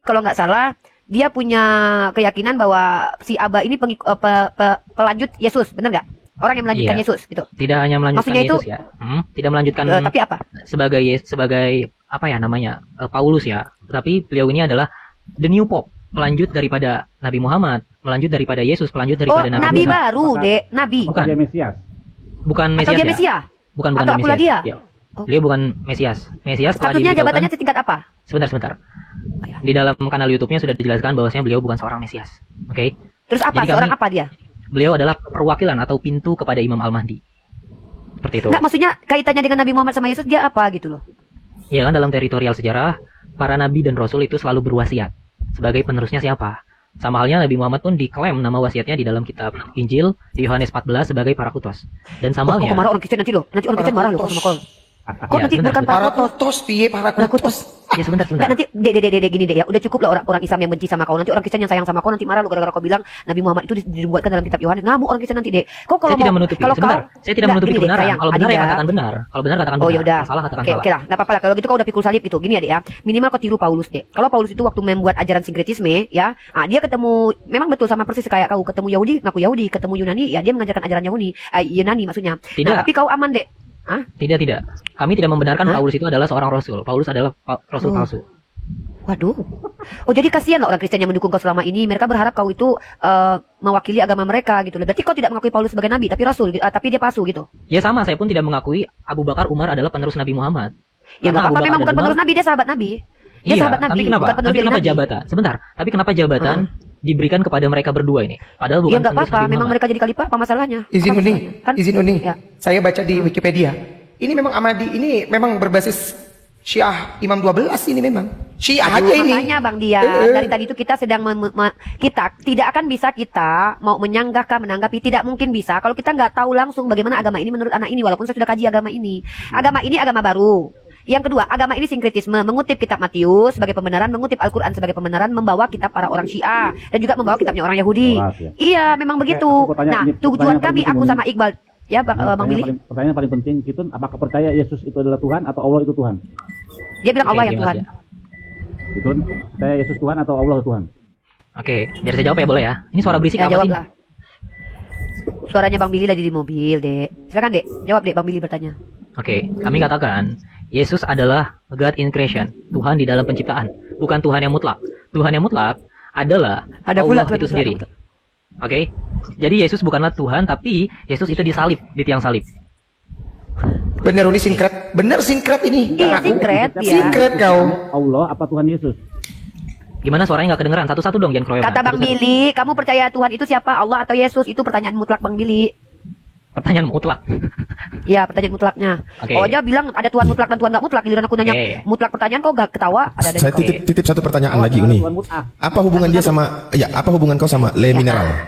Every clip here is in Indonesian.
kalau nggak salah dia punya keyakinan bahwa si Aba ini pelanjut Yesus, benar nggak? Orang yang melanjutkan Yesus gitu. Tidak hanya melanjutkan maksudnya Yesus itu, ya. Tidak melanjutkan. Tapi apa? Sebagai apa ya namanya? Paulus ya. Tapi beliau ini adalah the new pope, pelanjut daripada Nabi Muhammad, melanjut daripada Yesus, pelanjut daripada Nabi baru, Dek, Nabi. Bukan Mesias. Bukan Mesias. Atau dia Mesias? Bukan atau Mesias. Dia? Ya. Beliau bukan Mesias. Mesias statusnya jabatannya setingkat apa? Sebentar. Di dalam kanal YouTube-nya sudah dijelaskan bahwasanya beliau bukan seorang Mesias. Oke. Terus apa? Jadi seorang apa dia? Beliau adalah perwakilan atau pintu kepada Imam Al-Mahdi. Seperti itu. Nggak, maksudnya kaitannya dengan Nabi Muhammad sama Yesus dia apa gitu loh? Ya kan dalam teritorial sejarah, para nabi dan rasul itu selalu berwasiat sebagai penerusnya siapa. Sama halnya Nabi Muhammad pun diklaim nama wasiatnya di dalam kitab Injil di Yohanes 14 sebagai Parakutos. Dan sama halnya. Kok marah orang Kristen nanti loh? Nanti orang Kristen marah loh sama kau. Kok nanti bukan Parakutos, piye Parakutos? Ya sebentar. Nanti gini deh ya. Udah cukup lah orang Islam yang benci sama kau. Nanti orang Kristen yang sayang sama kau nanti marah lo gara-gara kau bilang Nabi Muhammad itu dibuatkan dalam kitab Yohanes. Ngamuk orang Kristen nanti deh. Kok kalau saya tidak menutupi. Saya tidak menutupi kebenaran. Kalau benar ya katakan benar. Kalau benar katakan benar. Oh ya udah. Salah katakan salah. Oke lah. Enggak apa-apa lah kalau gitu kau udah pikul salib gitu. Gini ya deh ya. Minimal kau tiru Paulus deh. Kalau Paulus itu waktu membuat ajaran sinkretisme ya, dia ketemu memang betul sama persis kayak kau ketemu Yahudi, ngaku Yahudi, ketemu Yunani, ya dia mengajarkan ajaran Yunani maksudnya. Tidak. Nah, tapi kau aman deh. Hah? Tidak. Kami tidak membenarkan Paulus itu adalah seorang rasul. Paulus adalah rasul palsu. Waduh. Oh jadi kasihan lah orang Kristen yang mendukung kau selama ini. Mereka berharap kau itu mewakili agama mereka gitu. Berarti kau tidak mengakui Paulus sebagai nabi, tapi rasul, tapi dia palsu gitu. Ya sama, saya pun tidak mengakui Abu Bakar Umar adalah penerus Nabi Muhammad. Ya nggak apa-apa, memang bukan penerus nabi, dia sahabat nabi. Dia sahabat nabi. Tapi kenapa jabatan? Sebentar. Tapi kenapa jabatan diberikan kepada mereka berdua ini? Padahal bukan. Ya nggak apa-apa, memang mereka jadi khalifah, apa masalahnya? Izin Uni. Ya. Saya baca di Wikipedia. Ini memang Ahmadi, ini memang berbasis Syiah Imam 12 ini memang. Syiah aja ini. Makanya Bang Dian, dari tadi itu kita sedang kita tidak akan bisa kita mau menyanggahkan, menanggapi, tidak mungkin bisa kalau kita nggak tahu langsung bagaimana agama ini menurut anak ini, walaupun saya sudah kaji agama ini. Agama ini agama baru. Yang kedua, agama ini sinkretisme, mengutip kitab Matius sebagai pembenaran, mengutip Al-Quran sebagai pembenaran, membawa kitab para orang Syiah dan juga membawa kitabnya orang Yahudi. Iya, memang begitu. Nah, tujuan kami, aku sama Iqbal, ya Bang Billy. Pertanyaan paling penting, Kitun, apakah percaya Yesus itu adalah Tuhan atau Allah itu Tuhan? Dia bilang Allah yang Tuhan. Kitun, percaya Yesus Tuhan atau Allah Tuhan? Oke, biar saya jawab ya, boleh ya? Ini suara berisik ya, apa jawab sih? Lah. Suaranya Bang Billy lagi di mobil, Dek. Silakan, Dek. Jawab, Dek. Bang Billy bertanya. Oke, kami katakan Yesus adalah God in creation, Tuhan di dalam penciptaan, bukan Tuhan yang mutlak. Tuhan yang mutlak adalah Allah itu sendiri. Oke, jadi Yesus bukanlah Tuhan, tapi Yesus itu disalib, di tiang salib. Bener ini sinkret, bener sinkret ini. Iya, sinkret. Sinkret kau. Allah apa Tuhan Yesus? Gimana suaranya nggak kedengeran? Satu-satu dong, jangan keroyokan. Kata Bang Billy, kamu percaya Tuhan itu siapa? Allah atau Yesus? Itu pertanyaan mutlak Bang Billy. Pertanyaan mutlak. Iya, pertanyaan mutlaknya. Okay. Oh, dia bilang ada Tuhan mutlak dan Tuhan nggak mutlak. Giliran aku nanya mutlak pertanyaan kok gak ketawa. Saya titip satu pertanyaan lagi Uni. Apa hubungan dia sama? Ya, apa hubungan kau sama Le Mineral?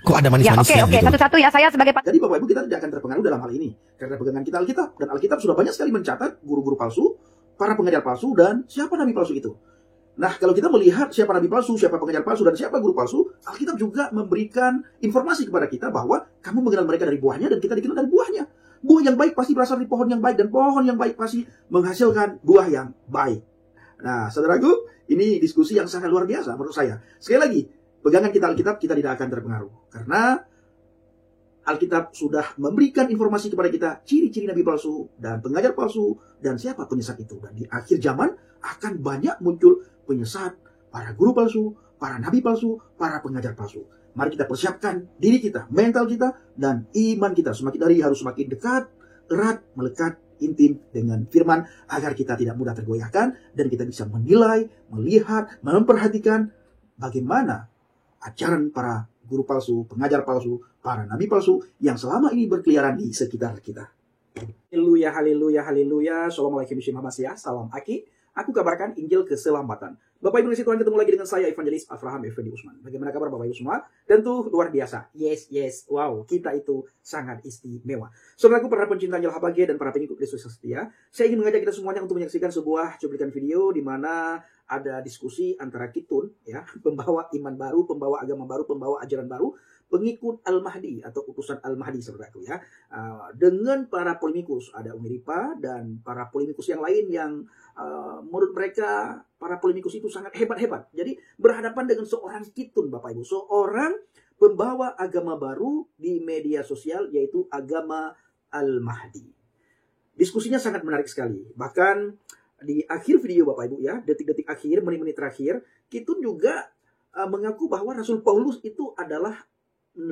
Kok ada manis-manisnya? Oke, satu-satu ya, saya sebagai Jadi Bapak Ibu kita tidak akan terpengaruh dalam hal ini karena pegangan kita Alkitab, dan Alkitab sudah banyak sekali mencatat guru-guru palsu, para pengajar palsu, dan siapa nabi palsu itu. Nah, kalau kita melihat siapa nabi palsu, siapa pengajar palsu, dan siapa guru palsu, Alkitab juga memberikan informasi kepada kita bahwa kamu mengenal mereka dari buahnya dan kita dikenal dari buahnya. Buah yang baik pasti berasal dari pohon yang baik, dan pohon yang baik pasti menghasilkan buah yang baik. Nah, saudaraku, ini diskusi yang sangat luar biasa menurut saya. Sekali lagi, pegangan kita Alkitab, kita tidak akan terpengaruh. Karena Alkitab sudah memberikan informasi kepada kita ciri-ciri nabi palsu dan pengajar palsu dan siapa penyesat itu. Dan di akhir zaman akan banyak muncul penyesat, para guru palsu, para nabi palsu, para pengajar palsu. Mari kita persiapkan diri kita, mental kita, dan iman kita. Semakin hari harus semakin dekat, erat, melekat, intim dengan firman agar kita tidak mudah tergoyahkan dan kita bisa menilai, melihat, memperhatikan bagaimana ajaran para guru palsu, pengajar palsu, para nabi palsu yang selama ini berkeliaran di sekitar kita. Haleluya, haleluya, haleluya. Assalamualaikum warahmatullahi wabarakatuh. Salam Aki. Aku kabarkan Injil keselamatan. Bapak Ibu Tuhan, ketemu lagi dengan saya Evangelis Avraham Effendi Usman. Bagaimana kabar Bapak Ibu semua? Tentu luar biasa. Yes. Wow, kita itu sangat istimewa. Saudaraku, para pencinta Anjel Habage dan para pengikut Kristus setia, saya ingin mengajak kita semuanya untuk menyaksikan sebuah cuplikan video di mana ada diskusi antara Kitun, ya, pembawa iman baru, pembawa agama baru, pembawa ajaran baru, pengikut Al-Mahdi atau utusan Al-Mahdi saudaraku ya, dengan para polemikus, ada Umi Ripa dan para polemikus yang lain yang menurut mereka para polemikus itu sangat hebat-hebat. Jadi berhadapan dengan seorang Kitun Bapak Ibu, seorang pembawa agama baru di media sosial yaitu agama Al-Mahdi. Diskusinya sangat menarik sekali. Bahkan di akhir video Bapak Ibu ya, detik-detik akhir, menit-menit terakhir, Kitun juga mengaku bahwa Rasul Paulus itu adalah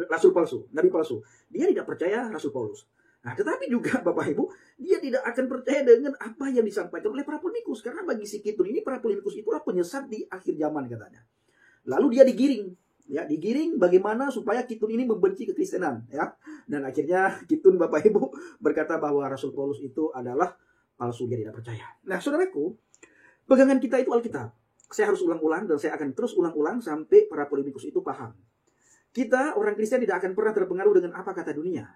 Rasul palsu, Nabi palsu. Dia tidak percaya Rasul Paulus. Nah, tetapi juga Bapak Ibu, dia tidak akan percaya dengan apa yang disampaikan oleh para polemikus. Karena bagi si Kitun ini, para polemikus itulah penyesat di akhir zaman katanya. Lalu dia digiring. Ya, digiring bagaimana supaya Kitun ini membenci kekristenan. Ya. Dan akhirnya Kitun Bapak Ibu berkata bahwa Rasul Paulus itu adalah palsu, dia tidak percaya. Nah, saudaraku, pegangan kita itu Alkitab. Saya harus ulang-ulang dan saya akan terus ulang-ulang sampai para polemikus itu paham. Kita, orang Kristen, tidak akan pernah terpengaruh dengan apa kata dunia.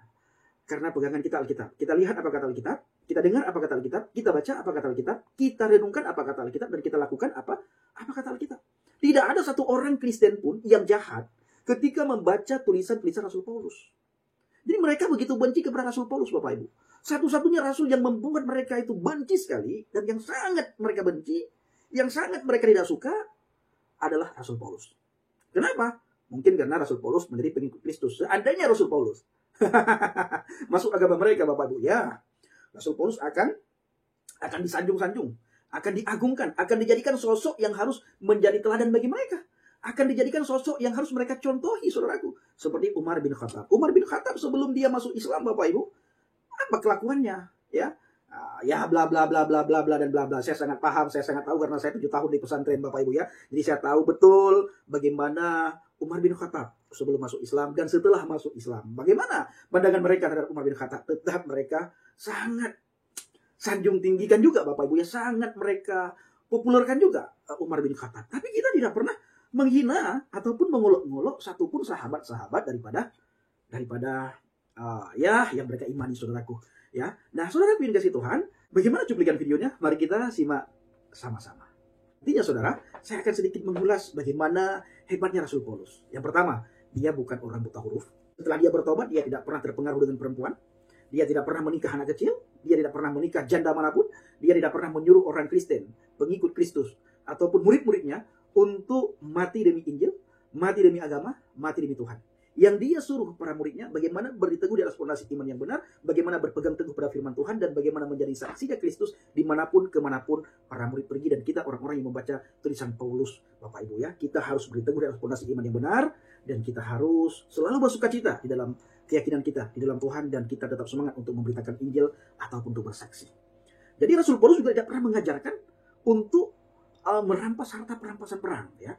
Karena pegangan kita Alkitab. Kita lihat apa kata Alkitab, kita dengar apa kata Alkitab, kita baca apa kata Alkitab, kita renungkan apa kata Alkitab, dan kita lakukan apa kata Alkitab. Tidak ada satu orang Kristen pun yang jahat ketika membaca tulisan-tulisan Rasul Paulus. Jadi mereka begitu benci kepada Rasul Paulus, Bapak Ibu. Satu-satunya Rasul yang membuat mereka itu benci sekali, dan yang sangat mereka benci, yang sangat mereka tidak suka, adalah Rasul Paulus. Kenapa? Mungkin karena Rasul Paulus menjadi pengikut Kristus. Seandainya Rasul Paulus masuk agama mereka, Bapak Ibu, ya, Rasul Paulus akan disanjung-sanjung, akan diagungkan, akan dijadikan sosok yang harus menjadi teladan bagi mereka. Akan dijadikan sosok yang harus mereka contohi, saudaraku. Seperti Umar bin Khattab. Umar bin Khattab sebelum dia masuk Islam, Bapak Ibu, apa kelakuannya? Ya, ya bla bla bla bla bla bla dan bla bla. Saya sangat paham, saya sangat tahu karena saya 7 tahun di pesantren, Bapak Ibu ya. Jadi saya tahu betul bagaimana Umar bin Khattab sebelum masuk Islam dan setelah masuk Islam. Bagaimana pandangan mereka terhadap Umar bin Khattab? Tetap mereka sangat sanjung tinggikan juga, Bapak Ibu ya. Sangat mereka populerkan juga Umar bin Khattab. Tapi kita tidak pernah menghina ataupun mengolok-ngolok satupun sahabat-sahabat daripada ya yang mereka imani, saudaraku. Ya, nah saudara yang dikasih Tuhan, bagaimana cuplikan videonya? Mari kita simak sama-sama. Intinya saudara, saya akan sedikit mengulas bagaimana hebatnya Rasul Paulus. Yang pertama, dia bukan orang buta huruf. Setelah dia bertobat, dia tidak pernah terpengaruh dengan perempuan. Dia tidak pernah menikah anak kecil. Dia tidak pernah menikah janda manapun. Dia tidak pernah menyuruh orang Kristen, pengikut Kristus, ataupun murid-muridnya untuk mati demi Injil, mati demi agama, mati demi Tuhan. Yang dia suruh para muridnya bagaimana berteguh di atas fondasi iman yang benar, bagaimana berpegang teguh pada firman Tuhan, dan bagaimana menjadi saksinya Kristus dimanapun, kemanapun para murid pergi. Dan kita orang-orang yang membaca tulisan Paulus, Bapak Ibu ya, kita harus berteguh di atas fondasi iman yang benar, dan kita harus selalu bersukacita di dalam keyakinan kita, di dalam Tuhan, dan kita tetap semangat untuk memberitakan Injil ataupun untuk bersaksi. Jadi Rasul Paulus juga tidak pernah mengajarkan untuk merampas harta perampasan perang ya.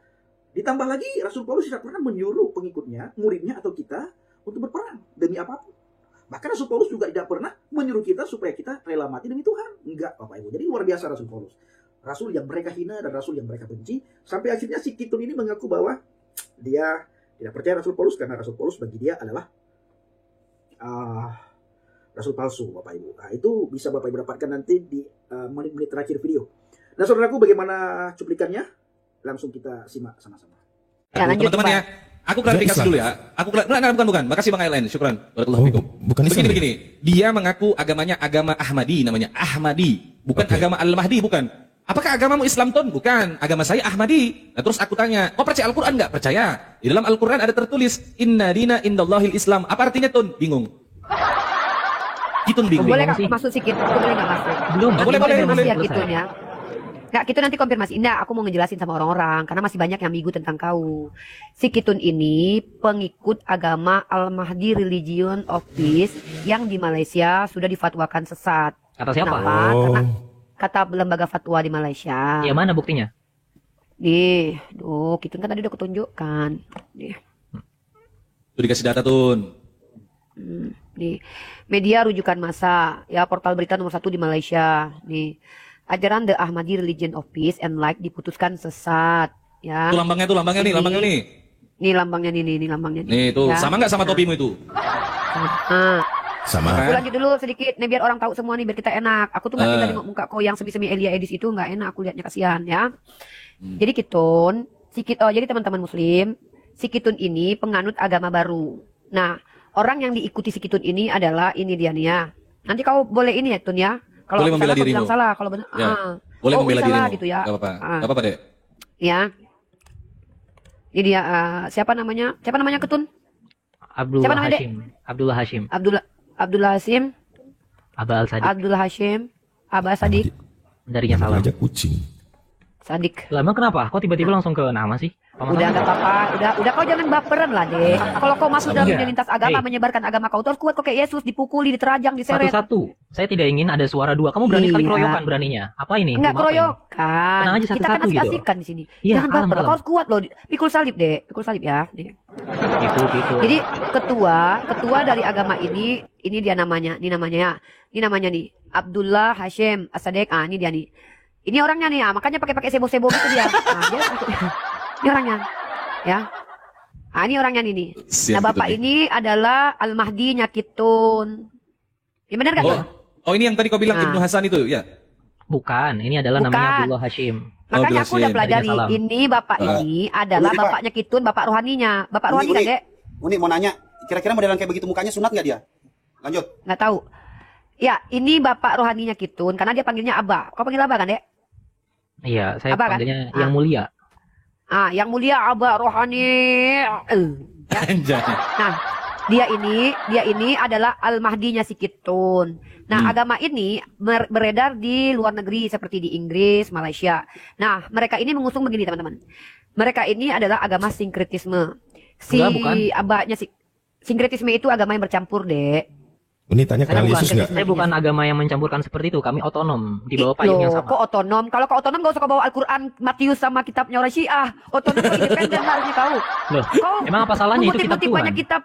Ditambah lagi, Rasul Paulus tidak pernah menyuruh pengikutnya, muridnya atau kita untuk berperang demi apapun. Bahkan Rasul Paulus juga tidak pernah menyuruh kita supaya kita rela mati demi Tuhan. Enggak, Bapak Ibu. Jadi luar biasa Rasul Paulus. Rasul yang mereka hina dan Rasul yang mereka benci. Sampai akhirnya si Kitun ini mengaku bahwa dia tidak percaya Rasul Paulus karena Rasul Paulus bagi dia adalah Rasul palsu, Bapak Ibu. Nah, itu bisa Bapak Ibu dapatkan nanti di menit-menit terakhir video. Nah, saudaraku, bagaimana cuplikannya? Langsung kita simak sama-sama. Ya, lanjut, teman-teman ya, aku klarifikasi dulu ya. Bukan. Makasih Bang Ailen, syukran. Barakallahu fikum. Bukan Islam. Begini. Dia mengaku agamanya agama Ahmadi namanya. Ahmadi, bukan agama Al-Mahdi, bukan. Apakah agamamu Islam, Ton? Bukan. Agama saya Ahmadi. Nah, terus aku tanya, kau percaya Al-Quran enggak? Percaya. Di dalam Al-Quran ada tertulis, Inna dina indallahil Islam. Apa artinya, Ton? Bingung. Kitun bingung. Boleh nggak masuk si Kitun? Boleh nggak masuk? Belum. Boleh. Ya, Kitunnya. Nggak, Kitun nanti konfirmasi. Nggak, aku mau ngejelasin sama orang-orang karena masih banyak yang ambigu tentang kau. Si Kitun ini pengikut agama Al-Mahdi Religion of Peace yang di Malaysia sudah difatwakan sesat. Kata siapa? Kenapa? Karena kata lembaga fatwa di Malaysia. Ya, mana buktinya? Kitun kan tadi udah kutunjukkan. Tuh dikasih data, Tun. Di media rujukan massa, ya, portal berita nomor 1 di Malaysia. Nih, ajaran The Ahmadi Religion of Peace and Light diputuskan sesat, ya. Tuh lambangnya nih. Ini lambangnya nih. Nih tuh, ya. sama nggak sama topimu itu? Sama. Aku lanjut dulu sedikit nih biar orang tahu semua nih biar kita enak. Aku tuh nggak tinggal nengok muka kau yang semi-semi Elia Edis itu nggak enak aku lihatnya kasihan ya. Jadi kitun, jadi teman-teman muslim, si kitun ini penganut agama baru. Nah, orang yang diikuti si kitun ini adalah ini dia nih ya. Nanti kau boleh ini ya Tun ya. Kalau Boleh membela salah, kau dirimu. bilang salah, kalau benar Ya. Boleh membela salah dirimu. gitu ya. Gak apa-apa. Ah. Gak apa-apa, Dek. Ya. Ini dia siapa namanya? Siapa namanya Ketun? Abdullah Siapa namanya, Dek? Hashim. Abdullah Hashim. Abdullah Hasim, Abah Al Sadiq. Abdullah Hashim, Abah Sadik, Darinya salah. Aja kucing. Sadik. Lah emang kenapa? Kok tiba-tiba langsung ke nama sih? Apa Udah masalah? nggak apa-apa, udah kau jangan baperan lah deh. Kalau kau masuk dalam Iya. dunia lintas agama, Hey. menyebarkan agama kau terus kuat kau kayak Yesus, dipukuli, diterajang, diseret. Satu-satu. Saya tidak ingin ada suara dua. Kamu berani sekali Iya. keroyokan beraninya. Apa ini? Enggak Rumah apa ini? keroyokan. Tenang aja Kita satu-satu kan gitu. asik-asikan di sini. Iya, Jangan baper, kalem-kalem. kau harus kuat loh. Pikul salib deh, pikul salib ya. Deh. Gitu. Jadi ketua dari agama ini dia namanya, ini namanya nih Abdullah Hashim As-Sadiq. Ini dia nih. Ini orangnya nih, makanya pakai sebo-sebo gitu dia. Dia ini orangnya, ya. Ini orangnya nih. Siap, Nah, bapak gitu, ini adalah Al-Mahdi Nyakitun. Ya benar gak? Oh, ini yang tadi kau bilang Nah. Ibnu Hasan itu, ya? Bukan. Ini adalah Bukan. namanya Abdullah Hashim. Makanya aku udah Hasim. pelajari. Salam. Ini bapak ini adalah Uni, Pak. bapaknya Kitun, bapak rohaninya. Bapak rohani kan, Dek? Uni mau nanya, kira-kira modelan kayak begitu mukanya sunat nggak dia? Lanjut. Nggak tahu. Ya, ini bapak rohaninya Kitun karena dia panggilnya Abah. Kau panggil Abah kan, Dek? Iya, saya Apa kan? panggilnya Ah. yang mulia. Yang mulia Abah rohani. Ya. Anjay. Nah, dia ini adalah Al-Mahdinya si Kitun. Nah, agama ini beredar di luar negeri seperti di Inggris, Malaysia. Nah, mereka ini mengusung begini, teman-teman. Mereka ini adalah agama sinkretisme. Enggak, bukan. Abahnya sinkretisme itu agama yang bercampur, Dek. Ini tanya kenal Yesus nggak? Saya bukan agama yang mencampurkan seperti itu. Kami otonom di bawah payung yang sama. Kok otonom? Kalau kau otonom gak usah kau bawa Al-Quran, Matius sama kitabnya orang Syiah. Otonom kau independen harusnya kau. Loh, Kau emang apa salahnya itu kitab mengutip-ngutip Tuhan? banyak kitab.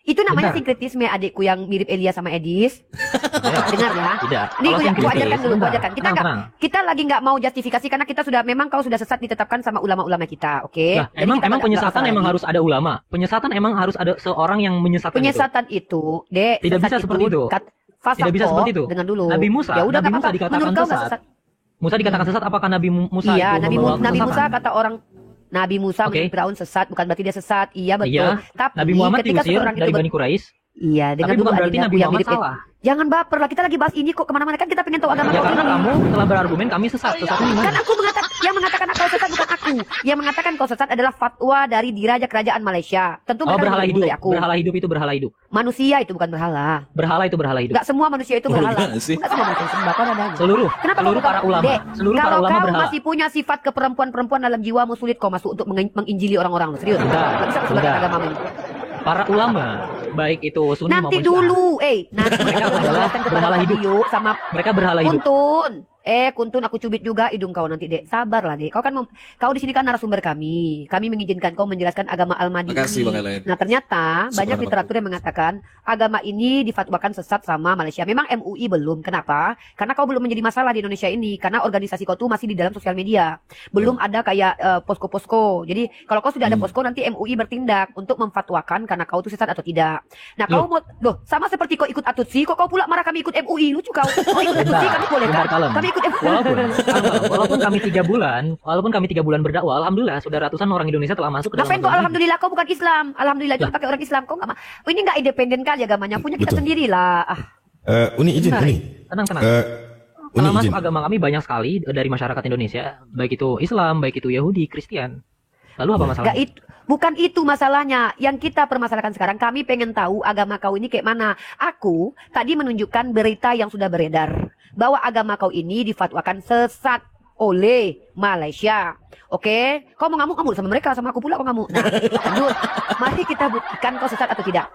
Itu namanya Bentar. sinkretisme, adikku yang mirip Elia sama Edis. Dengar ya. Tidak. Ini Kalau aku sinkretis, ajarkan dulu, aku bentar. ajarkan. Tenang. Kita lagi nggak mau justifikasi karena kita sudah memang kau sudah sesat ditetapkan sama ulama-ulama kita, oke? Nah, Jadi emang kita nggak penyesatan masalah emang lagi. harus ada ulama. Penyesatan emang harus ada seorang yang menyesatkan itu. Penyesatan itu, Dek. Tidak sesat bisa seperti itu. Fasako, Tidak bisa seperti itu. Dengan dulu. Nabi Musa, Ya udah Nabi nggak Musa apa-apa. dikatakan Menurut kau nggak sesat. sesat? Musa dikatakan sesat, apakah Nabi Musa Iya, itu Nabi membawa Musa kesesatan? kata orang Nabi Musa Oke. menjadi Firaun sesat, bukan berarti dia sesat. Iya betul. Iya, Tapi Nabi Muhammad ketika diusir seseorang dari itu Bani Quraisy. Iya, dengan Tapi dulu bukan berarti adanya Nabi aku yang Muhammad mirip salah. Jangan baper lah, kita lagi bahas ini kok kemana-mana kan kita pengen tahu agama Ya kau karena ini. kamu telah berargumen kami sesat. Sesatnya di Kan mana? aku yang mengatakan kau sesat bukan aku. Yang mengatakan kau sesat adalah fatwa dari Diraja Kerajaan Malaysia. Tentu Oh, mereka berhala lebih hidup. dari aku. Berhala hidup itu berhala hidup. Manusia itu bukan berhala. Berhala itu berhala hidup. Enggak semua manusia itu berhala. gimana sih? Enggak semua manusia sembah kau ada aja. Seluruh Kenapa seluruh kau para bukan- ulama, Dek, seluruh para kalau ulama kau berhala. masih punya sifat keperempuan-perempuan dalam jiwamu, sulit kau masuk untuk menginjili orang-orang. Serius. Udah, Nggak bisa kau sebarkan udah. agamamu ini. Para ulama, baik itu Sunni Nanti maupun Syiah, dulu, nanti mereka adalah menjelaskan kepada berhala hidup. Fabio sama mereka berhala hidup. Kuntun, aku cubit juga hidung kau nanti, Dek. Sabarlah, Dek. Kau di sini kan narasumber kami. Kami mengizinkan kau menjelaskan agama Al-Mahdi Makasih, ini. Bang Elaine. Nah, ternyata banyak Subhanallah. literatur yang mengatakan agama ini difatwakan sesat sama Malaysia. Memang MUI belum. Kenapa? Karena kau belum menjadi masalah di Indonesia ini. Karena organisasi kau tuh masih di dalam sosial media. Belum ada kayak posko-posko. Jadi, kalau kau sudah ada posko, nanti MUI bertindak untuk memfatwakan karena kau tuh sesat atau tidak. Nah, kau mau, sama seperti kau ikut Atutsi, kok kau pula marah kami ikut MUI? Lucu kau. Kau ikut Atutsi, kami boleh Bentar, kan? kalem. Kami ikut MUI. Walaupun kami 3 bulan berdakwah, alhamdulillah sudah ratusan orang Indonesia telah masuk ke dalam Ngapain kok agama ini. alhamdulillah kau bukan Islam? Alhamdulillah itu pakai orang Islam. Kau enggak ini enggak independen kali agamanya. Punya kita Betul. sendirilah. Uni izin, Benar. Uni. Tenang. Uni Setelah izin. masuk agama kami banyak sekali dari masyarakat Indonesia, baik itu Islam, baik itu Yahudi, Kristen. Lalu apa Enggak masalahnya? itu. Bukan itu masalahnya. Yang kita permasalahkan sekarang, kami pengen tahu agama kau ini kayak mana. Aku tadi menunjukkan berita yang sudah beredar bahwa agama kau ini difatwakan sesat oleh Malaysia. Oke, kau mau ngamuk sama mereka, sama aku pula kau ngamuk. Nah, lanjut. Mari kita buktikan kau sesat atau tidak.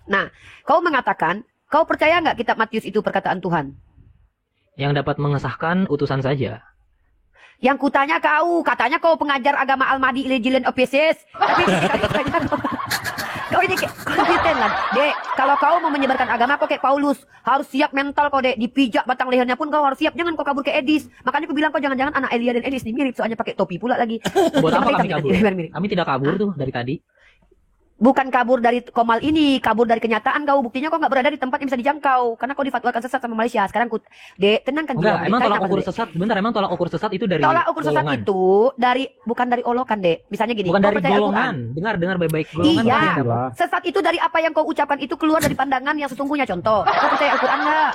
Nah, kau mengatakan, kau percaya nggak kitab Matius itu perkataan Tuhan? Yang dapat mengesahkan utusan saja. Yang kutanya kau, katanya kau pengajar agama Al-Mahdi Legion of Pieces. Tapi kau ini kayak konsisten lah. Dek, kalau kau mau menyebarkan agama kau kayak Paulus, harus siap mental kau, Dek. Dipijak batang lehernya pun kau harus siap. Jangan kau kabur kayak Edis. Makanya aku bilang kau jangan-jangan anak Elia dan Edis nih mirip, soalnya pakai topi pula lagi. Buat apa Pakai kami hitam, kabur? mirip. Kami tidak kabur tuh dari tadi. Bukan kabur dari Komal ini, kabur dari kenyataan kau. Buktinya kau nggak berada di tempat yang bisa dijangkau. Karena kau difatwakan sesat sama Malaysia. Sekarang Dek, tenangkan Enggak, jiwa. emang Dek, tolak apa ukur Dek? sesat, sebentar, emang tolak ukur sesat itu dari Tolak ukur sesat golongan. itu bukan dari olokan, Dek. Misalnya gini, Bukan kau dari percaya golongan. Al-Quran. Dengar baik-baik. Golongan Iya, maksudnya apa? sesat itu dari apa yang kau ucapkan itu keluar dari pandangan yang sesungguhnya. Contoh, kau percaya Al-Quran nggak?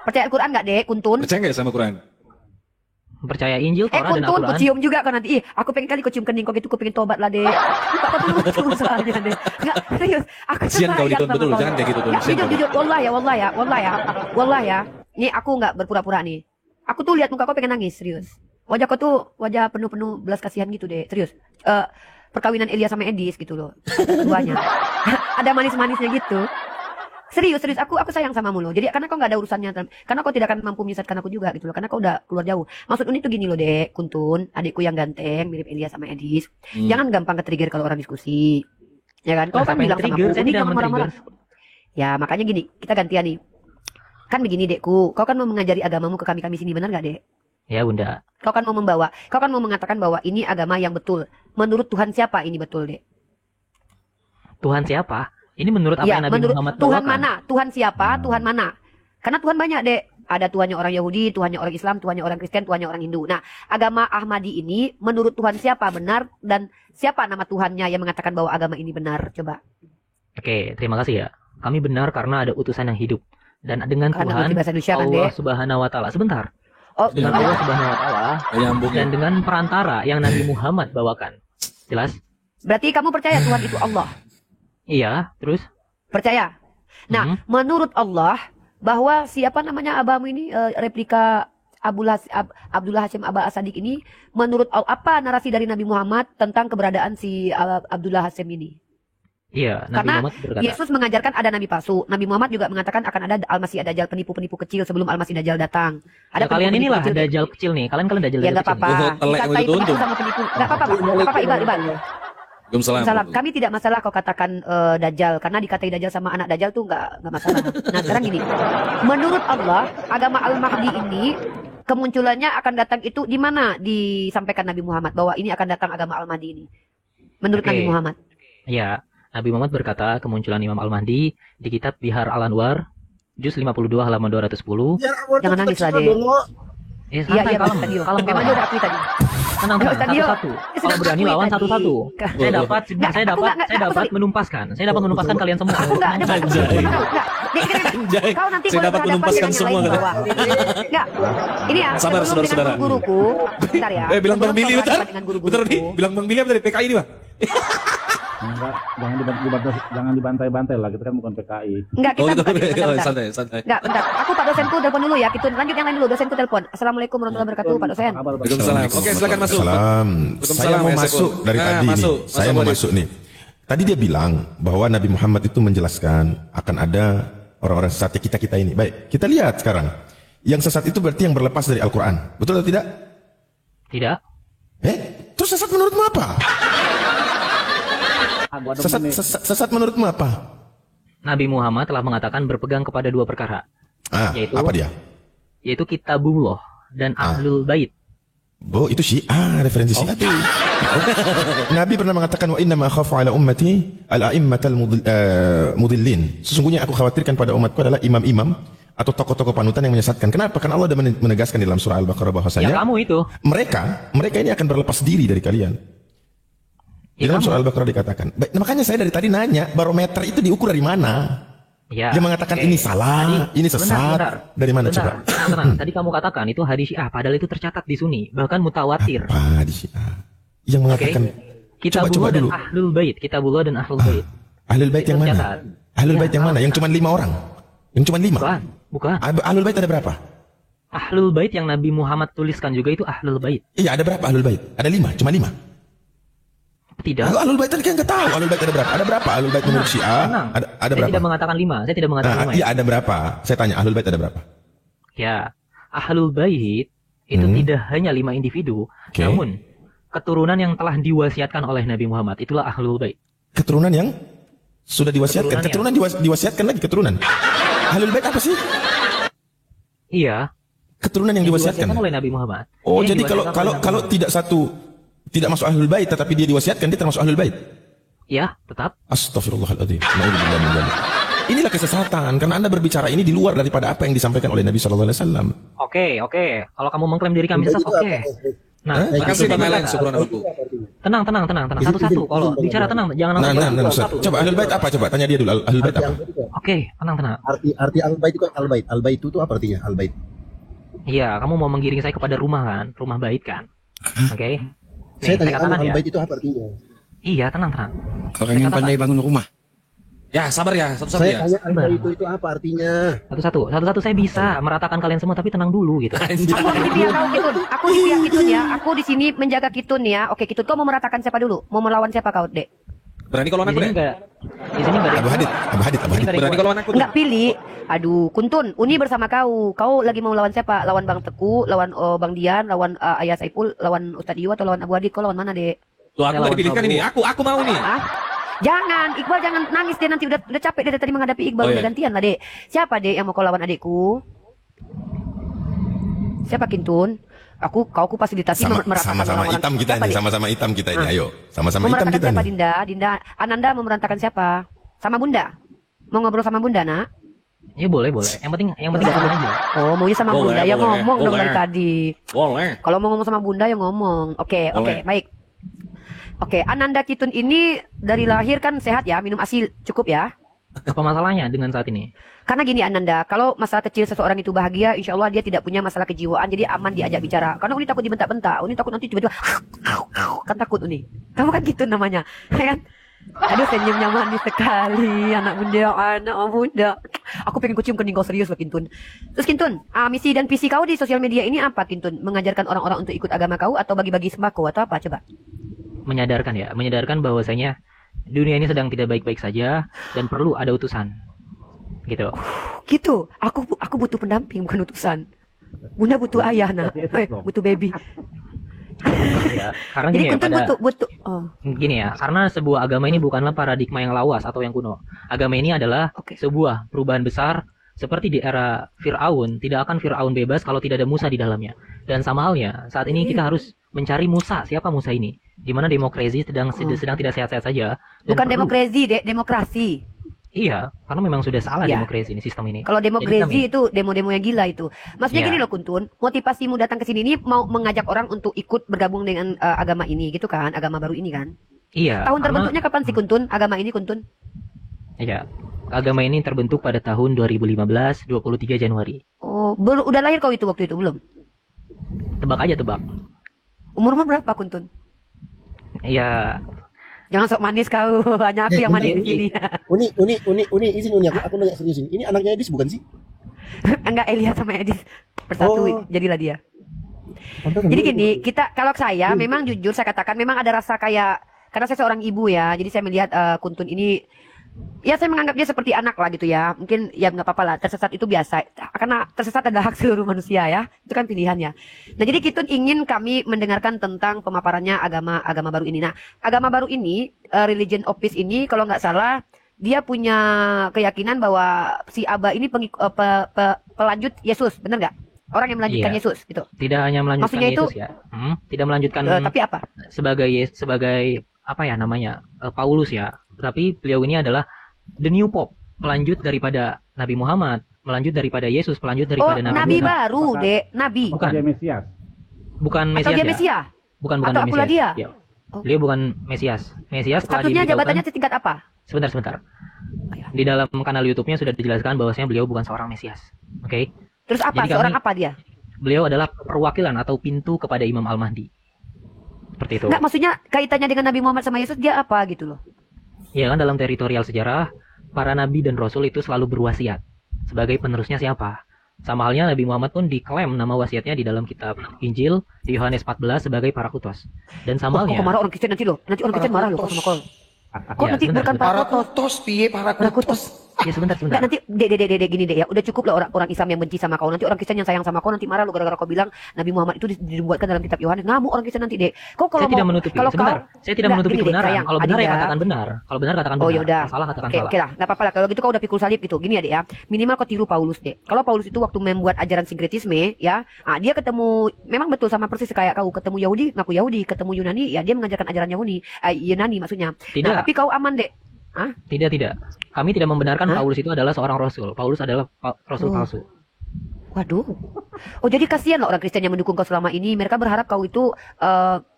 Percaya Al-Quran nggak, Dek? Kuntun? Percaya nggak sama Quran? Percaya Injil, Torah, dan Kuntun, kau Al-Quran. cium juga kau nanti. Aku pengen kali kau cium kening kau gitu, kau pengen tobat lah, Dek. Kau tuh lucu soalnya, Dek. Nggak, serius. Aku Kasian kau, sayang Ditun, sama betul. kau. Jangan kayak gitu, Tun. Nggak, Kasian jujur, wallah ya. Nih aku nggak berpura-pura nih. Aku tuh lihat muka kau pengen nangis, serius. Wajah kau tuh wajah penuh belas kasihan gitu, Dek. Serius. Perkawinan Elia sama Edis gitu loh. Keduanya. Ada manis-manisnya gitu. Serius, aku sayang samamu loh. Jadi karena kau nggak ada urusannya, karena kau tidak akan mampu menyesatkan aku juga gitu loh. Karena kau udah keluar jauh. Maksud Uni tuh gini loh, Dek, Kuntun, adikku yang ganteng, mirip Elia sama Edis. Jangan gampang ke-trigger kalau orang diskusi. Ya kan? Kau Nah, kan siapa yang bilang sama trigger? aku, Saya Uni tidak jangan marah-marah. Ya makanya gini, kita gantian nih. Kan begini, Dekku, kau kan mau mengajari agamamu ke kami-kami sini, benar gak, Dek? Ya, Bunda. Kau kan mau mengatakan bahwa ini agama yang betul. Menurut Tuhan siapa ini betul, Dek? Tuhan siapa? Ini menurut apa Ya, yang Nabi menurut Muhammad Tuhan bawakan? mana? Tuhan siapa? Tuhan mana? Karena Tuhan banyak, Dek. Ada Tuhannya orang Yahudi, Tuhannya orang Islam, Tuhannya orang Kristen, Tuhannya orang Hindu. Nah, agama Ahmadi ini menurut Tuhan siapa benar dan siapa nama Tuhannya yang mengatakan bahwa agama ini benar? Coba. Oke, terima kasih ya. Kami benar karena ada utusan yang hidup. Dan dengan Karena Tuhan, ngerti bahasa Indonesia kan, Allah Dek? Subhanahu wa Ta'ala. Sebentar. Oh, Dengan Allah Subhanahu wa Ta'ala. Nyambung ya. Dan dengan perantara yang Nabi Muhammad bawakan. Jelas? berarti kamu percaya Tuhan itu Allah? Iya, terus? Percaya? Nah, menurut Allah bahwa siapa namanya abamu ini replika Abdullah Hashim Aba Asadik ini, menurut Allah apa narasi dari Nabi Muhammad tentang keberadaan si Abdullah Hashim ini? Iya, Nabi Karena Muhammad berkata. Yesus mengajarkan ada nabi palsu. Nabi Muhammad juga mengatakan akan ada Al-Masih Dajjal, penipu-penipu kecil sebelum Al-Masih Dajjal datang. Ya, kalian penipu-penipu inilah kecil. dajjal kecil nih. Kalian dajjal Ya dajjal nggak kecil. apa-apa. Oh, telek Dikatai begitu penipu untung. sama penipu. Nggak apa-apa, Pak. Nggak apa-apa, Iban. Waalaikumsalam. Salam. Kami tidak masalah kau katakan Dajjal, karena dikatai Dajjal sama anak Dajjal tuh nggak masalah. Nah sekarang gini, menurut Allah agama Al-Mahdi ini kemunculannya akan datang itu di mana disampaikan Nabi Muhammad bahwa ini akan datang agama Al-Mahdi ini? Menurut Oke. Nabi Muhammad. Ya, Nabi Muhammad berkata kemunculan Imam Al-Mahdi di kitab Bihar Al-Anwar, juz 52 halaman 210. Jangan nangis lah, Dek. Iya, Santai, iya, kalem, tadi. kalem, Memang kalem. dia udah akui tadi. Tenang, Nggak, tenang, tadi, yuk. satu-satu. Sudah Kalau berani akui lawan tadi. satu-satu. Nggak, Saya dapat, Nggak, saya aku dapat, nggak, saya aku dapat sorry. menumpaskan. Saya dapat menumpaskan kalian semua. Aku nggak ada Anjay. Nggak. Anjay. Kau nanti Saya boleh dapat berhadapan menumpaskan dengan yang semua, lain di kata. bawah. Nggak. Ini ya, Sabar, sebelum saudara-saudara. dengan guruku. Bentar ya. Bilang Bang Sebelum Billy kau bentar. berhadapan dengan guru-guruku. Bentar nih, bilang Bang Billy apa dari PKI ini, Bang? Enggak, jangan dibantai-bantai lah, kita kan bukan PKI. Enggak, kita Oh, gitu. bukan. Bentar, bentar. Santai, santai. Enggak, bentar. Aku Pak dosenku telepon dulu ya. Gitu. Lanjut yang lain dulu. Dosenku telepon. Assalamualaikum warahmatullahi wabarakatuh, Pak dosen. Waalaikumsalam. Oke, silakan masuk. Salam. Saya mau ya, masuk Sekun. dari Nah, tadi masuk. nih. Saya mau Wadid. masuk nih. Tadi dia bilang bahwa Nabi Muhammad itu menjelaskan akan ada orang-orang sesat kita ini. Baik, kita lihat sekarang. Yang sesat itu berarti yang berlepas dari Al-Quran. Betul atau tidak? Tidak. Terus sesat menurutmu apa? Sesat menurutmu apa? Nabi Muhammad telah mengatakan berpegang kepada dua perkara. Yaitu, apa dia? Yaitu kitabullah dan ahlul bait. Oh, itu Syiah, referensi Syiah tuh. Nabi pernah mengatakan wa inna ma akhafu ala ummati al-a'immatal mudillin. Sesungguhnya aku khawatirkan pada umatku adalah imam-imam atau tokoh-tokoh panutan yang menyesatkan. Kenapa? Karena Allah sudah menegaskan di dalam surah Al-Baqarah bahwasanya Ya kamu itu. mereka ini akan berlepas diri dari kalian. Di dalam surah Al-Baqarah dikatakan. Baik, makanya saya dari tadi nanya, barometer itu diukur dari mana? Ya. Dia mengatakan ini salah, ini sesat. Dari mana coba? Tenang. Tadi kamu katakan itu hadis Syiah, padahal itu tercatat di Sunni, bahkan mutawatir. Apa di Syiah? Yang mengatakan Kitabullah dan dulu. ahlul bait, kitabullah dan ahlul bait. Ahlul bait Itu yang mana? tercatat. Ahlul bait yang mana? Yang cuma 5 orang? Yang cuma 5? Bukan. Ahlul bait ada berapa? Ahlul bait yang Nabi Muhammad tuliskan juga itu ahlul bait. Iya, ada berapa ahlul bait? Ada 5, cuma 5. Tidak. Ahlul bait tadi kan enggak tahu ahlul bait ada berapa? Ada berapa ahlul bait menurut Syiah? Ada Saya berapa? tidak mengatakan 5. Saya tidak mengatakan 5. Iya, ada berapa? Saya tanya ahlul bait ada berapa? Ya, ahlul bait itu tidak hanya 5 individu, namun keturunan yang telah diwasiatkan oleh Nabi Muhammad itulah ahlul bait. Keturunan yang sudah diwasiatkan. Keturunan diwasiatkan lagi keturunan. Ahlul bait apa sih? Iya. Keturunan yang diwasiatkan oleh Nabi Muhammad. Oh, Yang jadi diwasiatkan oleh kalau Nabi Muhammad. tidak masuk ahlul bait tetapi dia diwasiatkan, dia termasuk ahlul bait. Ya, tetap. Astaghfirullahaladzim. Na'udzubillah min dzalik. Inilah kesesatan karena Anda berbicara ini di luar daripada apa yang disampaikan oleh Nabi sallallahu alaihi wasallam. Oke. Kalau kamu mengklaim diri kami sesat, oke. Nah, Makasih Bang Elen, kata. syukuran Abangku. Tenang. Satu-satu. Kalau bicara tenang, jangan Nah, langsung. Ustaz. Coba Ahlul Bait apa? Coba tanya dia dulu. Ahlul Bait apa? Oke, tenang. Arti al-bait itu al-bait. Al-bait itu apa artinya? Al-bait. Iya, kamu mau menggiring saya kepada rumah kan? Rumah bait kan? Oke. Saya tanya katakan ya. al-bait itu apa artinya? Iya, tenang. Orang yang pandai bangun rumah. Ya, sabar ya, satu-satu Saya ya. tanya al-bait itu apa artinya? Satu-satu saya bisa meratakan kalian semua, tapi tenang dulu gitu. Aku di pihak kau Kitun. Aku di pihak Kitun ya. Aku di sini menjaga Kitun ya. Oke, Kitun, kau mau meratakan siapa dulu? Mau melawan siapa kau, Dek? Berani kalau Di aku sini deh. di sini enggak ada. Abu Hadid. Berani kalau aku. Enggak pilih. Aduh, Kuntun, Uni bersama kau. Kau lagi mau lawan siapa? Lawan Bang Teku, lawan Bang Dian, lawan Ayah Saipul, lawan Ustadz Iwa atau lawan Abu Hadid? Kau lawan mana, Dek? Tuh aku nggak dipilihkan ini. Aku mau nih. Ah? Jangan, Iqbal jangan nangis dia nanti udah capek dia dari tadi menghadapi Iqbal. Oh, Udah iya. gantian lah, Dek. Siapa, Dek, yang mau kau lawan adikku? Siapa, Kintun? Kau fasilitasi meratakan Sama-sama orang-orang. hitam kita Siapa, ini, Dek? sama-sama hitam kita ini. Ayo, sama-sama Mau hitam meratakan kita siapa, nih. Dinda? Ananda mau meratakan siapa? Sama Bunda? Mau ngobrol sama Bunda, Nak? Ya boleh. Yang penting satu aja. Oh, maunya sama Boleh, Bunda. Ya boleh, ngomong dong boleh. dari tadi. Boleh. Kalau mau ngomong sama Bunda ya ngomong. Oke, Boleh. baik. Oke, Ananda Kitun ini dari lahir kan sehat ya, minum ASI cukup ya. Apa masalahnya dengan saat ini? Karena gini Ananda, kalau masalah kecil seseorang itu bahagia, insya Allah dia tidak punya masalah kejiwaan, jadi aman diajak bicara. Karena Uni takut dibentak-bentak, Uni takut nanti tiba-tiba kan takut Uni. Kamu kan gitu namanya, ya kan? Aduh senyumnya manis sekali, anak bunda. Aku pengen kucium kening kau serius loh Kintun. Terus Kintun, misi dan visi kau di sosial media ini apa Kintun? Mengajarkan orang-orang untuk ikut agama kau atau bagi-bagi sembako atau apa coba? Menyadarkan bahwasanya dunia ini sedang tidak baik-baik saja dan perlu ada utusan. Gitu. Gitu. Aku butuh pendamping bukan utusan. Bunda butuh ayah nak, butuh baby. Ya, karena Jadi gini ya, Kintun butuh. gini ya, karena sebuah agama ini bukanlah paradigma yang lawas atau yang kuno. Agama ini adalah sebuah perubahan besar. Seperti di era Fir'aun, tidak akan Fir'aun bebas kalau tidak ada Musa di dalamnya. Dan sama halnya, saat ini kita harus mencari Musa. Siapa Musa ini? Di mana demokrasi sedang tidak sehat-sehat saja. Dan Bukan perlu- demokrasi, demokrasi. Iya, karena memang sudah salah Ya. demokrasi ini, sistem ini. Kalau Jadi demokrasi kami- itu demo-demo yang gila itu. Maksudnya Ya. gini loh Kuntun, motivasimu datang ke sini ini mau mengajak orang untuk ikut bergabung dengan agama ini gitu kan, agama baru ini kan. Iya. Tahun karena- terbentuknya kapan sih Kuntun? Agama ini Kuntun? Iya. Agama ini terbentuk pada tahun 2015, 23 Januari. Oh, udah lahir kau itu waktu itu belum? Tebak. Umurmu berapa Kuntun? Iya. Jangan sok manis kau, hanya aku yang manis di sini. Uni, izin Uni, aku nanya serius ini. Ini anaknya Edis bukan sih? Enggak, Elia sama Edis bersatu Oh. jadilah dia. Jadi gini, kalau saya memang jujur saya katakan memang ada rasa kayak karena saya seorang ibu ya, jadi saya melihat Kuntun ini ya saya menganggap dia seperti anak lah gitu ya. Mungkin ya nggak apa-apa lah, tersesat itu biasa. Karena tersesat adalah hak seluruh manusia ya. Itu kan pilihannya. Nah, jadi Kitun ingin kami mendengarkan tentang pemaparannya agama baru ini. Nah, agama baru ini, Religion of Peace ini kalau nggak salah dia punya keyakinan bahwa si Aba ini pelanjut Yesus, benar nggak? Orang yang melanjutkan Iya. Yesus gitu. Tidak hanya melanjutkan Maksudnya itu- Yesus ya. Tidak melanjutkan Tapi apa? sebagai apa ya namanya? Paulus ya. Tapi beliau ini adalah the new pope, pelanjut daripada Nabi Muhammad, melanjut daripada Yesus, pelanjut Oh, daripada nabi Muhammad. baru, Dek. Nabi. Bukan. Dia Mesias. Bukan Atau Mesias dia ya. Mesia? Bukan Atau akulah Mesias. dia? Ya. Beliau bukan Mesias. Mesias telah Statusnya diberitahukan. jabatannya setingkat apa? Sebentar. Di dalam kanal YouTube-nya sudah dijelaskan bahwasanya beliau bukan seorang Mesias. Oke. Terus apa? Jadi Seorang kami- apa dia? Beliau adalah perwakilan atau pintu kepada Imam Al-Mahdi. Seperti itu. Enggak, maksudnya kaitannya dengan Nabi Muhammad sama Yesus dia apa gitu loh. Ya kan dalam teritorial sejarah, para nabi dan rasul itu selalu berwasiat. Sebagai penerusnya siapa? Sama halnya Nabi Muhammad pun diklaim nama wasiatnya di dalam kitab Injil di Yohanes 14 sebagai Parakutos. Dan sama Kok halnya marah orang Kristen nanti loh. Nanti orang Kristen marah loh kok sama kau. Kok Ya, nanti sebentar, bukan sebentar. Parakutos. Parakutos, piye parakutos? Ya sebentar. Nggak, nanti dek gini deh ya. Udah cukup lah orang Islam yang benci sama kau. Nanti orang Kristen yang sayang sama kau nanti marah lu gara-gara kau bilang Nabi Muhammad itu dibuatkan dalam kitab Yohanes. Ngamuk orang Kristen nanti dek. Kau kalau Saya tidak menutupi. Sebentar. Saya tidak menutupi kebenaran. Kalau benar ya katakan benar. Kalau benar katakan benar. Oh yaudah. Kalau salah katakan Oke, salah. oke lah. Nggak apa-apa lah. Kalau gitu kau udah pikul salib gitu. Gini ya dek ya. Minimal kau tiru Paulus dek. Kalau Paulus itu waktu membuat ajaran sinkretisme ya, dia ketemu memang betul sama persis kayak kau ketemu Yahudi ngaku Yahudi, ketemu Yunani ya dia mengajarkan ajaran Yunani maksudnya. Tidak. Nah, tapi kau aman dek. Hah? Tidak. Kami tidak membenarkan Hah? Paulus itu adalah seorang rasul. Paulus adalah rasul palsu. Waduh. Oh jadi kasihan loh orang Kristen yang mendukung kau selama ini. Mereka berharap kau itu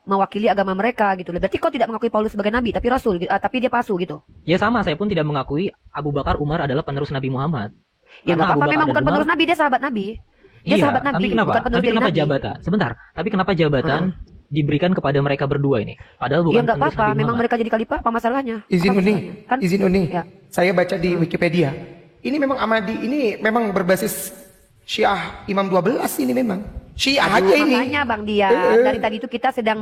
mewakili agama mereka gitu. Berarti kau tidak mengakui Paulus sebagai nabi, tapi rasul, tapi dia palsu gitu. Ya sama, saya pun tidak mengakui Abu Bakar Umar adalah penerus Nabi Muhammad. Ya nggak apa-apa, memang bukan penerus nabi, dia sahabat nabi. Dia Iya, sahabat nabi, tapi kenapa? bukan penerus Tapi dari kenapa nabi. jabatan? Sebentar. Tapi kenapa jabatan diberikan kepada mereka berdua ini? Padahal bukan Ya nggak penerus apa-apa, Nabi memang Muhammad. mereka jadi khalifah, apa masalahnya? Izin Apa Uni, masalahnya? Kan? izin Uni. Ya. Saya baca di Wikipedia. Ini memang Ahmadi, ini memang berbasis Syiah Imam 12 ini memang. Syiah aja ini. Makanya Bang Dia, dari tadi itu kita sedang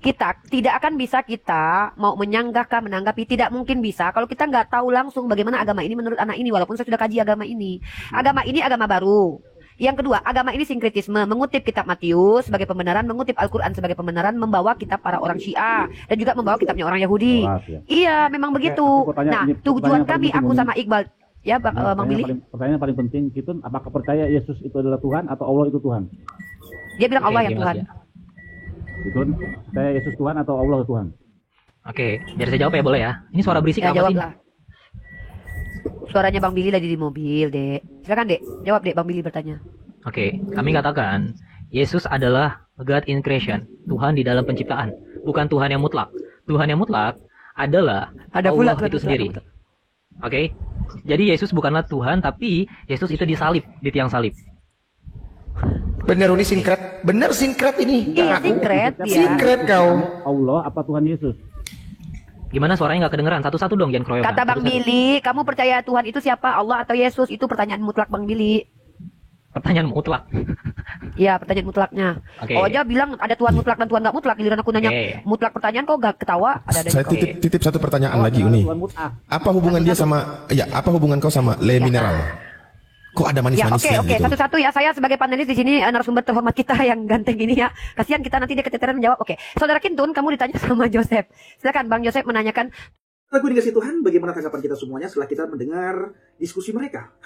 kita tidak akan bisa kita mau menyanggahkan, menanggapi, tidak mungkin bisa kalau kita nggak tahu langsung bagaimana agama ini menurut anak ini, walaupun saya sudah kaji agama ini. Agama ini agama baru. Yang kedua, agama ini sinkretisme, mengutip kitab Matius sebagai pembenaran, mengutip Al-Quran sebagai pembenaran, membawa kitab para orang Syiah dan juga membawa kitabnya orang Yahudi. Ya. Iya, memang begitu. Nah, tujuan kami, aku sama Iqbal, ya Bang Billy, Pertanyaan paling penting, Kitun, apakah percaya Yesus itu adalah Tuhan atau Allah itu Tuhan? dia bilang Allah yang jelas Tuhan. ya. Kitun, percaya Yesus Tuhan atau Allah itu Tuhan? Oke, biar saya jawab ya boleh ya. Ini suara berisik Ya apa jawab sih? lah. Suaranya Bang Billy lagi di mobil, Dek. Silakan, Dek. Jawab, Dek. Bang Billy bertanya. Oke, kami katakan Yesus adalah God in creation, Tuhan di dalam penciptaan, bukan Tuhan yang mutlak. Tuhan yang mutlak adalah Allah itu sendiri. Oke, jadi Yesus bukanlah Tuhan, tapi Yesus itu disalib, di tiang salib. Bener Uni sinkret. Bener sinkret ini. Iya, sinkret ya. Sinkret kau. Allah apa Tuhan Yesus? Gimana suaranya nggak kedengeran? Satu-satu dong, jangan keroyokan. Kata Bang Satu-satu. Billy, kamu percaya Tuhan itu siapa? Allah atau Yesus? Itu pertanyaan mutlak Bang Billy. Pertanyaan mutlak. Iya, pertanyaan mutlaknya. Oke. Oh, aja bilang ada Tuhan mutlak dan Tuhan nggak mutlak. Giliran aku nanya Oke. mutlak pertanyaan kok gak ketawa? Ada Saya titip satu pertanyaan lagi Uni. Tuhan mutlak. Apa hubungan dia sama apa hubungan kau sama le mineral? Kok ada Ya, manis-manisnya oke, gitu? satu-satu ya. Saya sebagai panelis di sini narasumber terhormat kita yang ganteng ini ya. Kasihan kita nanti dia keteteran menjawab. Oke, Saudara Kintun, kamu ditanya sama Joseph. Silakan Bang Joseph menanyakan. Lagu dikasih Tuhan, bagaimana tanggapan kita semuanya setelah kita mendengar diskusi mereka?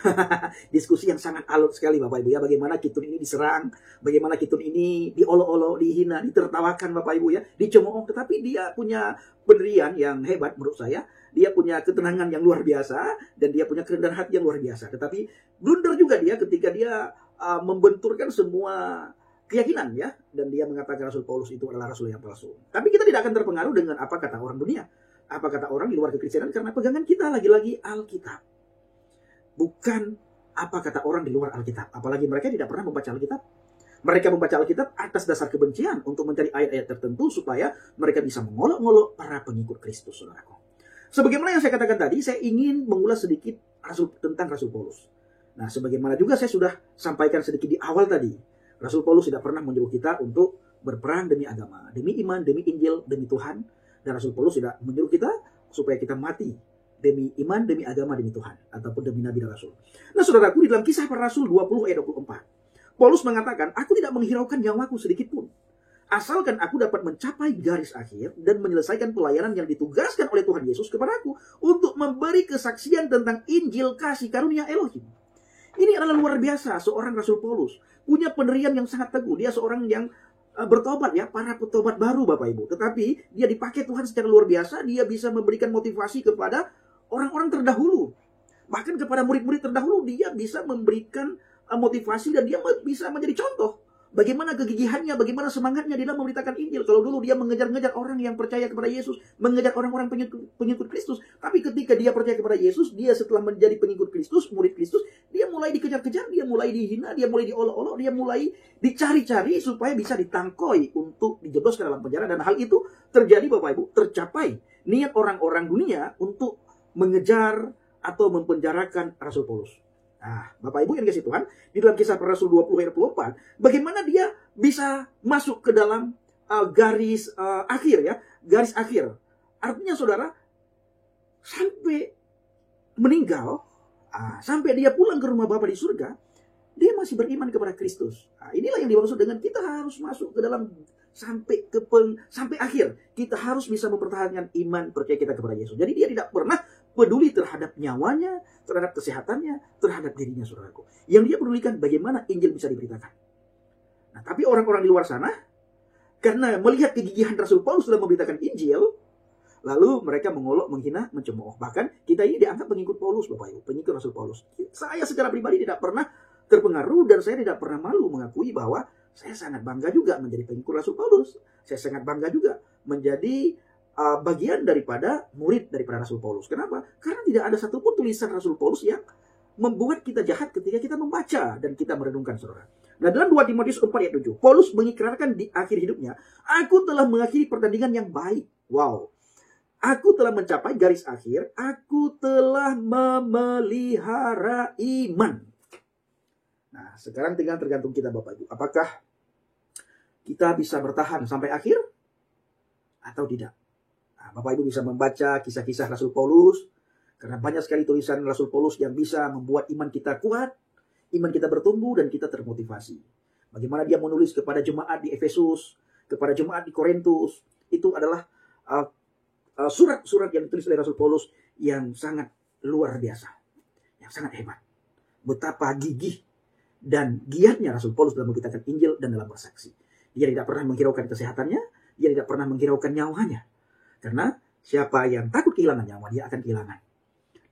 Diskusi yang sangat alot sekali Bapak Ibu ya. Bagaimana Kitun ini diserang, bagaimana Kitun ini diolok-olok, dihina, ditertawakan Bapak Ibu ya, dicemooh. Tetapi dia punya pendirian yang hebat menurut saya. Dia punya ketenangan yang luar biasa dan dia punya kerendahan hati yang luar biasa. Tetapi blunder juga dia ketika dia membenturkan semua keyakinan ya, dan dia mengatakan Rasul Paulus itu adalah rasul yang palsu. Tapi kita tidak akan terpengaruh dengan apa kata orang dunia. Apa kata orang di luar kekristenan, karena pegangan kita lagi-lagi Alkitab. Bukan apa kata orang di luar Alkitab. Apalagi mereka tidak pernah membaca Alkitab. Mereka membaca Alkitab atas dasar kebencian untuk mencari ayat-ayat tertentu supaya mereka bisa mengolok-ngolok para pengikut Kristus, saudaraku. Sebagaimana yang saya katakan tadi, saya ingin mengulas sedikit tentang Rasul Paulus. Nah, sebagaimana juga saya sudah sampaikan sedikit di awal tadi, Rasul Paulus tidak pernah menyuruh kita untuk berperang demi agama, demi iman, demi Injil, demi Tuhan. Dan Rasul Paulus tidak menyuruh kita supaya kita mati demi iman, demi agama, demi Tuhan. Ataupun demi Nabi dan Rasul. Nah saudaraku, di dalam kisah para Rasul 20 ayat 24. Paulus mengatakan, aku tidak menghiraukan nyawaku sedikit pun. Asalkan aku dapat mencapai garis akhir dan menyelesaikan pelayanan yang ditugaskan oleh Tuhan Yesus kepadaku. Untuk memberi kesaksian tentang Injil kasih karunia Elohim. Ini adalah luar biasa seorang Rasul Paulus. Punya pendirian yang sangat teguh. Dia seorang yang bertobat ya, para petobat baru Bapak Ibu. Tetapi dia dipakai Tuhan secara luar biasa. Dia bisa memberikan motivasi kepada orang-orang terdahulu. Bahkan kepada murid-murid terdahulu dia bisa memberikan motivasi dan dia bisa menjadi contoh. Bagaimana kegigihannya, bagaimana semangatnya di dalam memberitakan Injil. Kalau dulu dia mengejar-ngejar orang yang percaya kepada Yesus, mengejar orang-orang pengikut Kristus. Tapi ketika dia percaya kepada Yesus, dia setelah menjadi pengikut Kristus, murid Kristus, dia mulai dikejar-kejar, dia mulai dihina, dia mulai diolok-olok, dia mulai dicari-cari supaya bisa ditangkoi untuk dijebloskan dalam penjara. Dan hal itu terjadi Bapak Ibu, tercapai niat orang-orang dunia untuk mengejar atau mempenjarakan Rasul Paulus. Nah, Bapak Ibu yang dikasih Tuhan, di dalam kisah para Rasul 20 ayat 24, bagaimana dia bisa masuk ke dalam garis akhir ya, garis akhir. Artinya saudara, sampai meninggal, sampai dia pulang ke rumah Bapa di surga, dia masih beriman kepada Kristus. Inilah yang dimaksud dengan kita harus masuk ke dalam sampai akhir. Kita harus bisa mempertahankan iman percaya kita kepada Yesus. Jadi dia tidak pernah peduli terhadap nyawanya, terhadap kesehatannya, terhadap dirinya, saudaraku. Yang dia pedulikan bagaimana Injil bisa diberitakan. Nah, tapi orang-orang di luar sana, karena melihat kegigihan Rasul Paulus dalam memberitakan Injil, lalu mereka mengolok, menghina, mencemooh. Bahkan kita ini dianggap pengikut Paulus, Bapak Ibu, pengikut Rasul Paulus. Saya secara pribadi tidak pernah terpengaruh dan saya tidak pernah malu mengakui bahwa saya sangat bangga juga menjadi pengikut Rasul Paulus. Saya sangat bangga juga menjadi bagian daripada murid daripada Rasul Paulus. Kenapa? Karena tidak ada satupun tulisan Rasul Paulus yang membuat kita jahat ketika kita membaca dan kita merenungkan, saudara. Nah, dalam 2 Timotius 4 ayat 7, Paulus mengikrarkan di akhir hidupnya, aku telah mengakhiri pertandingan yang baik. Wow. Aku telah mencapai garis akhir, aku telah memelihara iman. Nah, sekarang tinggal tergantung kita, Bapak Ibu. Apakah kita bisa bertahan sampai akhir atau tidak? Nah, Bapak Ibu bisa membaca kisah-kisah Rasul Paulus, karena banyak sekali tulisan Rasul Paulus yang bisa membuat iman kita kuat, iman kita bertumbuh, dan kita termotivasi. Bagaimana dia menulis kepada jemaat di Efesus, kepada jemaat di Korintus, itu adalah surat-surat yang ditulis oleh Rasul Paulus yang sangat luar biasa, yang sangat hebat. Betapa gigih dan giatnya Rasul Paulus dalam memberitakan Injil dan dalam bersaksi. Dia tidak pernah menghiraukan kesehatannya, dia tidak pernah menghiraukan nyawanya. Karena siapa yang takut kehilangan nyawa, dia akan kehilangan.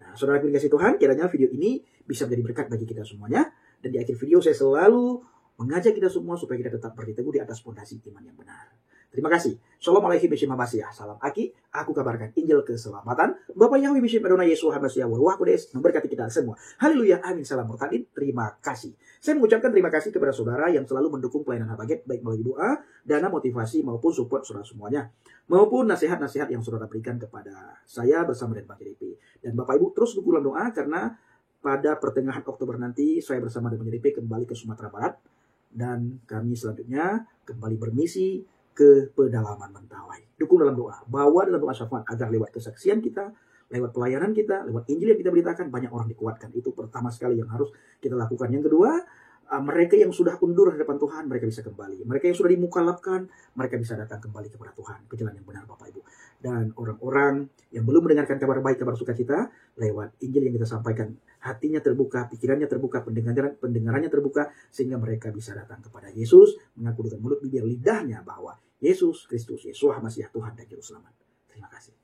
Nah, saudara kasih Tuhan, kiranya video ini bisa menjadi berkat bagi kita semuanya. Dan di akhir video saya selalu mengajak kita semua supaya kita tetap berdiri di atas fondasi iman yang benar. Terima kasih. Shalom alaikum warahmatullahi. Salam Aki. Aku kabarkan Injil keselamatan. Bapak Yahweh Bishop Adonai Yesus Hamasiah Waruah Kudes memberkati kita semua. Haleluya. Amin. Salam murtadin. Terima kasih. Saya mengucapkan terima kasih kepada saudara yang selalu mendukung pelayanan Habaget, baik melalui doa, dana motivasi, maupun support saudara semuanya. Maupun nasihat-nasihat yang saudara berikan kepada saya bersama dengan Pak JDP. Dan Bapak Ibu terus dukung dalam doa karena pada pertengahan Oktober nanti saya bersama dengan JDP kembali ke Sumatera Barat. Dan kami selanjutnya kembali bermisi ke pedalaman Mentawai. Dukung dalam doa. Bawa dalam doa syafaat agar lewat kesaksian kita, lewat pelayanan kita, lewat Injil yang kita beritakan, banyak orang dikuatkan. Itu pertama sekali yang harus kita lakukan. Yang kedua, mereka yang sudah undur di depan Tuhan, mereka bisa kembali. Mereka yang sudah dimukalafkan, mereka bisa datang kembali kepada Tuhan. Ke jalan yang benar, Bapak Ibu. Dan orang-orang yang belum mendengarkan kabar baik, kabar sukacita, lewat Injil yang kita sampaikan, hatinya terbuka, pikirannya terbuka, pendengarannya terbuka, sehingga mereka bisa datang kepada Yesus, mengaku dengan mulut, bibir, lidahnya bahwa Yesus Kristus, Yeshua Hamasiah, Tuhan dan Juru Selamat. Terima kasih.